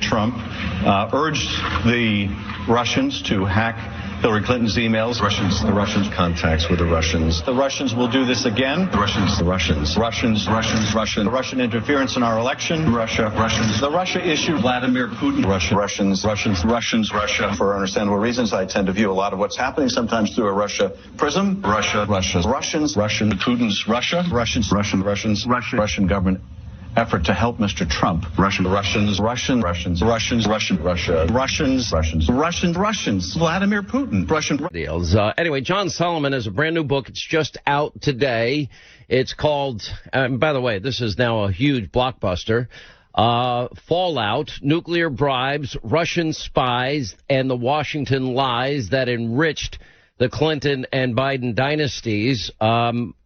Trump urged the Russians to hack Hillary Clinton's emails. The Russians contacts with the Russians. The Russians will do this again. The Russian interference in our election. The Russia issue. Vladimir Putin. Russia. For understandable reasons, I tend to view a lot of what's happening sometimes through a Russia prism. Putin's Russian government effort to help Mr. Trump. Russians. Vladimir Putin. Russian deals. Anyway, John Solomon has a brand new book. It's just out today. It's called, by the way, this is now a huge blockbuster. Fallout, Nuclear Bribes, Russian Spies, and the Washington Lies that enriched the Clinton and Biden dynasties.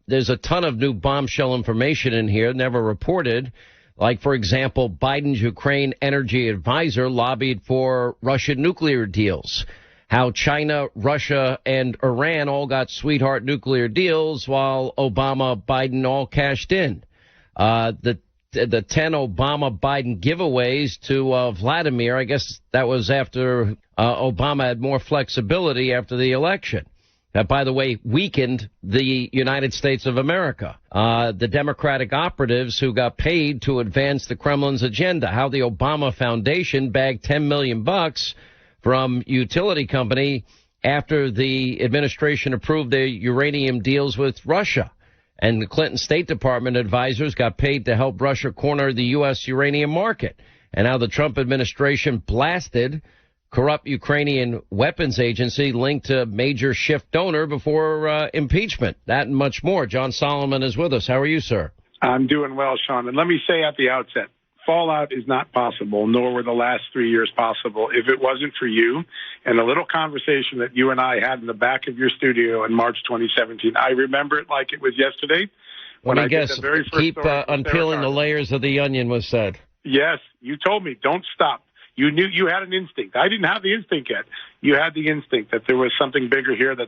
There's a ton of new bombshell information in here, never reported. Like, for example, Biden's Ukraine energy advisor lobbied for Russian nuclear deals. How China, Russia, and Iran all got sweetheart nuclear deals while Obama, Biden all cashed in. The 10 Obama-Biden giveaways to Vladimir, I guess that was after Obama had more flexibility after the election. That, by the way, weakened the United States of America. The Democratic operatives who got paid to advance the Kremlin's agenda. How the Obama Foundation bagged $10 million from utility company after the administration approved their uranium deals with Russia. And the Clinton State Department advisors got paid to help Russia corner the U.S. uranium market. And how the Trump administration blasted corrupt Ukrainian weapons agency linked to major shift donor before impeachment. That and much more. John Solomon is with us. How are you, sir? I'm doing well, Sean. And let me say at the outset, fallout is not possible, nor were the last 3 years possible, if it wasn't for you and the little conversation that you and I had in the back of your studio in March 2017. I remember it like it was yesterday. When I guess the very first keep unpeeling the layers of the onion was said. Yes, you told me, don't stop. You knew you had an instinct. I didn't have the instinct yet. You had the instinct that there was something bigger here that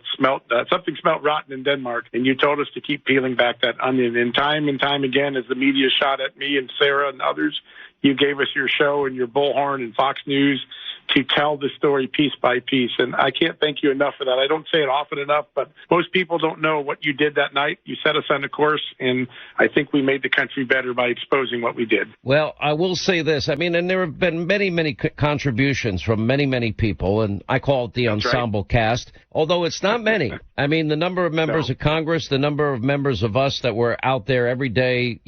something smelled rotten in Denmark, and you told us to keep peeling back that onion. And time again, as the media shot at me and Sarah and others, you gave us your show and your bullhorn and Fox News to tell the story piece by piece. And I can't thank you enough for that. I don't say it often enough, but most people don't know what you did that night. You set us on a course, and I think we made the country better by exposing what we did. Well, I will say this. I mean, and there have been many contributions from many people, and I call it the ensemble cast, although it's not many. I mean, the number of members of Congress, the number of members of us that were out there every day,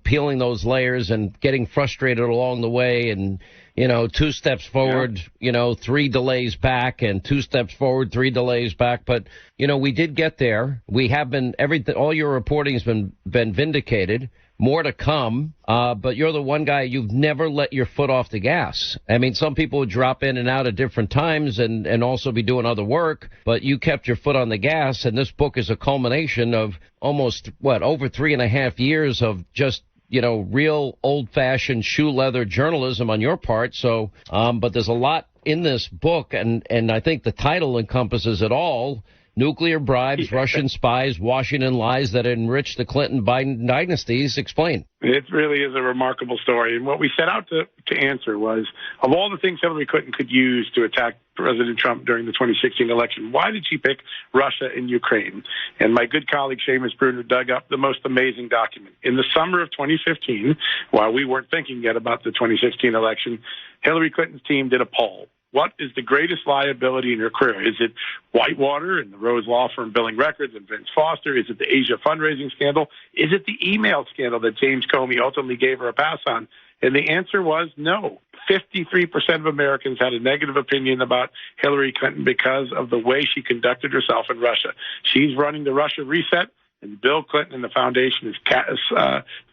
peeling those layers and getting frustrated along the way, and 2 steps forward, 3 delays back, and 2 steps forward, 3 delays back. But, we did get there. We have been all your reporting has been vindicated. More to come. But you're the one guy, you've never let your foot off the gas. I mean, some people would drop in and out at different times and also be doing other work, but you kept your foot on the gas. And this book is a culmination of almost, over 3.5 years of just real old-fashioned shoe leather journalism on your part. So, but there's a lot in this book, and I think the title encompasses it all. Nuclear bribes, Russian spies, Washington lies that enriched the Clinton-Biden dynasties. Explain. It really is a remarkable story. And what we set out to answer was, of all the things Hillary Clinton could use to attack President Trump during the 2016 election, why did she pick Russia and Ukraine? And my good colleague Seamus Bruner dug up the most amazing document. In the summer of 2015, while we weren't thinking yet about the 2016 election, Hillary Clinton's team did a poll. What is the greatest liability in your career? Is it Whitewater and the Rose Law Firm billing records and Vince Foster? Is it the Asia fundraising scandal? Is it the email scandal that James Comey ultimately gave her a pass on? And the answer was no. 53% of Americans had a negative opinion about Hillary Clinton because of the way she conducted herself in Russia. She's running the Russia reset, and Bill Clinton and the foundation is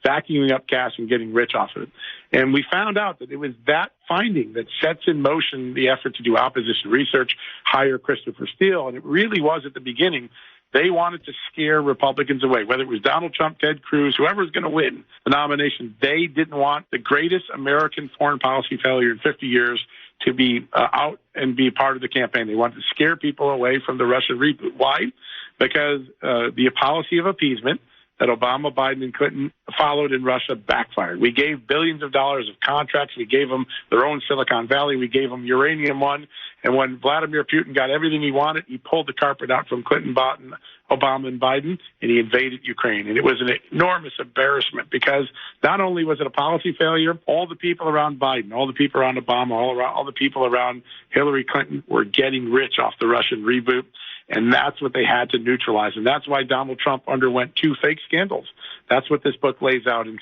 vacuuming up cash and getting rich off of it. And we found out that it was that finding that sets in motion the effort to do opposition research, hire Christopher Steele. And it really was at the beginning. They wanted to scare Republicans away, whether it was Donald Trump, Ted Cruz, whoever was going to win the nomination. They didn't want the greatest American foreign policy failure in 50 years to be out and be part of the campaign. They wanted to scare people away from the Russian reboot. Why? Because the policy of appeasement, that Obama, Biden, and Clinton followed in Russia backfired. We gave billions of dollars of contracts. We gave them their own Silicon Valley. We gave them Uranium One. And when Vladimir Putin got everything he wanted, he pulled the carpet out from Clinton, Obama, and Biden, and he invaded Ukraine. And it was an enormous embarrassment because not only was it a policy failure, all the people around Biden, all the people around Obama, all the people around Hillary Clinton were getting rich off the Russian reboot. And that's what they had to neutralize. And that's why Donald Trump underwent 2 fake scandals. That's what this book lays out in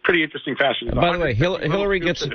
pretty interesting fashion. By the way, Hillary gets...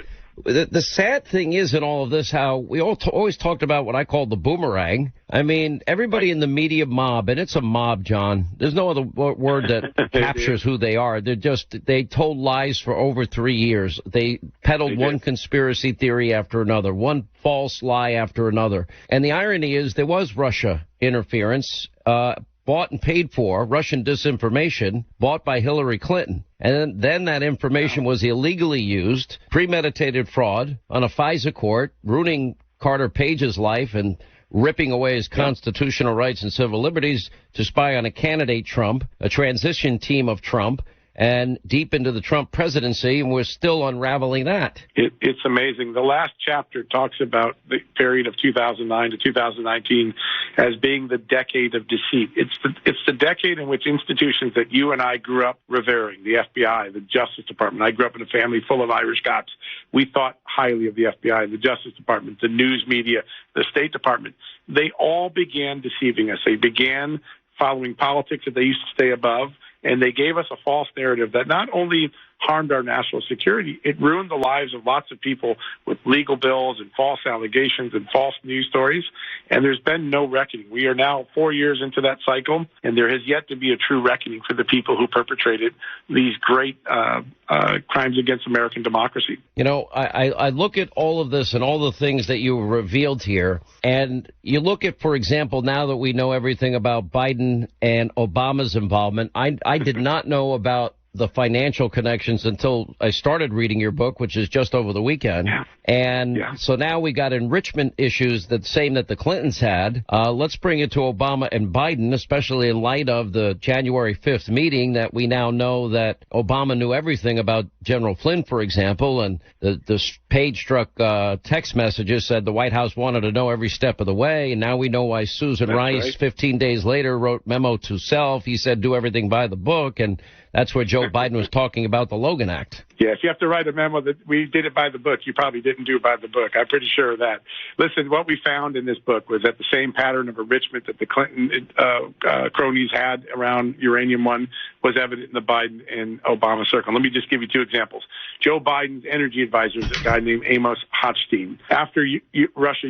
The sad thing is in all of this how we always talked about what I call the boomerang. I mean, everybody in the media mob, and it's a mob, John. There's no other word that captures who they are. They told lies for over 3 years. They peddled one conspiracy theory after another, one false lie after another. And the irony is there was Russia interference, bought and paid for, Russian disinformation, bought by Hillary Clinton. And then that information was illegally used, premeditated fraud on a FISA court, ruining Carter Page's life and ripping away his constitutional rights and civil liberties to spy on a candidate Trump, a transition team of Trump, and deep into the Trump presidency, and we're still unraveling that. It's amazing. The last chapter talks about the period of 2009 to 2019 as being the decade of deceit. It's the decade in which institutions that you and I grew up revering, the FBI, the Justice Department. I grew up in a family full of Irish cops. We thought highly of the FBI, the Justice Department, the news media, the State Department. They all began deceiving us. They began following politics that they used to stay above. And they gave us a false narrative that not only harmed our national security, it ruined the lives of lots of people with legal bills and false allegations and false news stories. And there's been no reckoning. We are now 4 years into that cycle, and there has yet to be a true reckoning for the people who perpetrated these great crimes against American democracy. You know, I look at all of this and all the things that you revealed here, and you look at, for example, now that we know everything about Biden and Obama's involvement, I did not know about the financial connections until I started reading your book, which is just over the weekend. Yeah. And so now we got enrichment issues that same that the Clintons had. Let's bring it to Obama and Biden, especially in light of the January 5th meeting that we now know that Obama knew everything about General Flynn, for example, and the page-struck text messages said the White House wanted to know every step of the way, and now we know why Susan Rice, 15 days later, wrote memo to self. He said do everything by the book, and that's where Joe Biden was talking about the Logan Act. Yeah, if you have to write a memo that we did it by the book, you probably didn't do it by the book. I'm pretty sure of that. Listen, what we found in this book was that the same pattern of enrichment that the Clinton cronies had around Uranium One was evident in the Biden and Obama circle. Let me just give you 2 examples. Joe Biden's energy advisor is a guy named Amos Hochstein. After Russia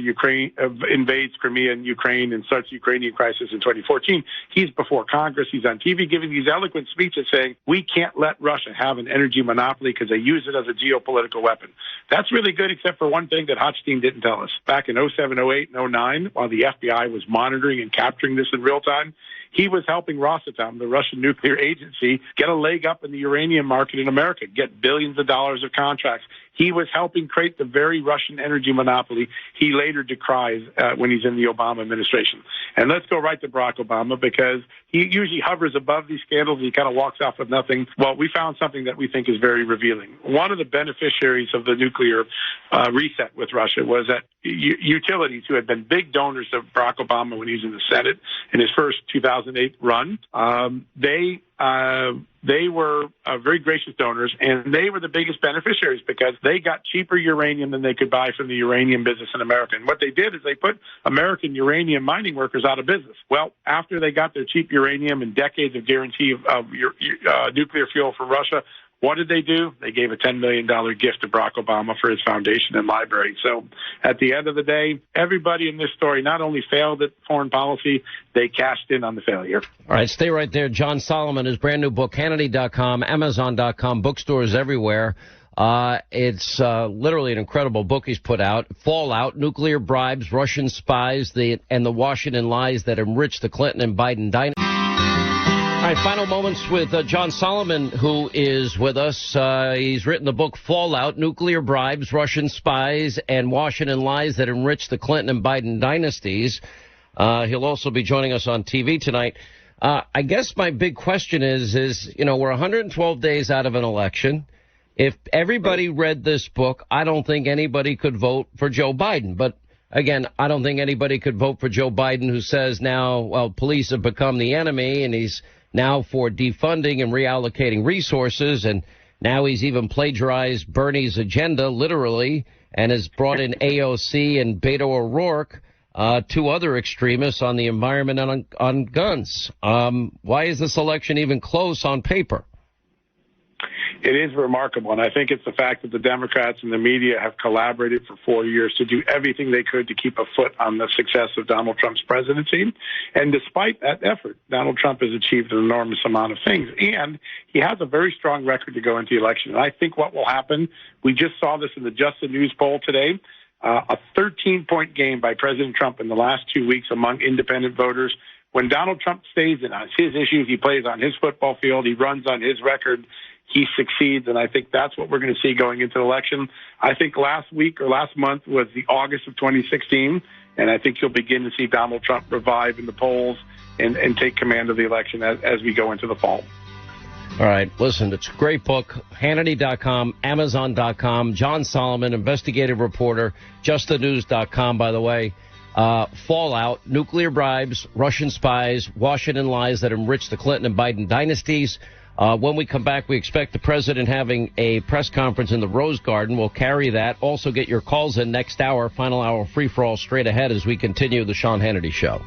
invades Crimea and Ukraine and starts the Ukrainian crisis in 2014, he's before Congress. He's on TV giving these eloquent speeches saying, we can't let Russia have an energy monopoly because they use it as a geopolitical weapon. That's really good, except for one thing that Hochstein didn't tell us. Back in 07, 08, and 09, while the FBI was monitoring and capturing this in real time, he was helping Rosatom, the Russian nuclear agency, get a leg up in the uranium market in America, get billions of dollars of contracts. He was helping create the very Russian energy monopoly he later decries when he's in the Obama administration. And let's go right to Barack Obama, because he usually hovers above these scandals. He kind of walks off with nothing. Well, we found something that we think is very revealing. One of the beneficiaries of the nuclear reset with Russia was that utilities who had been big donors of Barack Obama when he was in the Senate in his first 2008 run, they were very gracious donors, and they were the biggest beneficiaries because they got cheaper uranium than they could buy from the uranium business in America. And what they did is they put American uranium mining workers out of business. Well, after they got their cheap uranium and decades of guarantee of nuclear fuel from Russia, what did they do? They gave a $10 million gift to Barack Obama for his foundation and library. So at the end of the day, everybody in this story not only failed at foreign policy, they cashed in on the failure. All right, stay right there. John Solomon, his brand new book, Hannity.com, Amazon.com, bookstores everywhere. It's literally an incredible book he's put out. Fallout, Nuclear Bribes, Russian Spies, and the Washington Lies that enriched the Clinton and Biden dynasty. All right, final moments with John Solomon, who is with us. He's written the book Fallout, Nuclear Bribes, Russian Spies, and Washington Lies that enriched the Clinton and Biden dynasties. He'll also be joining us on TV tonight. I guess my big question is, you know, we're 112 days out of an election. If everybody read this book, I don't think anybody could vote for Joe Biden. But again, I don't think anybody could vote for Joe Biden who says now, well, police have become the enemy and he's now for defunding and reallocating resources. And now he's even plagiarized Bernie's agenda, literally, and has brought in AOC and Beto O'Rourke, two other extremists on the environment and on guns. Why is this election even close on paper? It is remarkable, and I think it's the fact that the Democrats and the media have collaborated for 4 years to do everything they could to keep a foot on the success of Donald Trump's presidency. And despite that effort, Donald Trump has achieved an enormous amount of things, and he has a very strong record to go into the election. And I think what will happen, we just saw this in the Just the News poll today, a 13-point game by President Trump in the last 2 weeks among independent voters. When Donald Trump stays in on his issues, he plays on his football field, he runs on his record, he succeeds, and I think that's what we're going to see going into the election. I think last week or last month was the August of 2016, and I think you'll begin to see Donald Trump revive in the polls and take command of the election as we go into the fall. All right, listen, it's a great book, Hannity.com, Amazon.com, John Solomon, investigative reporter, JustTheNews.com, by the way. Fallout, nuclear bribes, Russian spies, Washington lies that enrich the Clinton and Biden dynasties. When we come back, we expect the president having a press conference in the Rose Garden. We'll carry that. Also get your calls in next hour, final hour free-for-all straight ahead as we continue the Sean Hannity Show.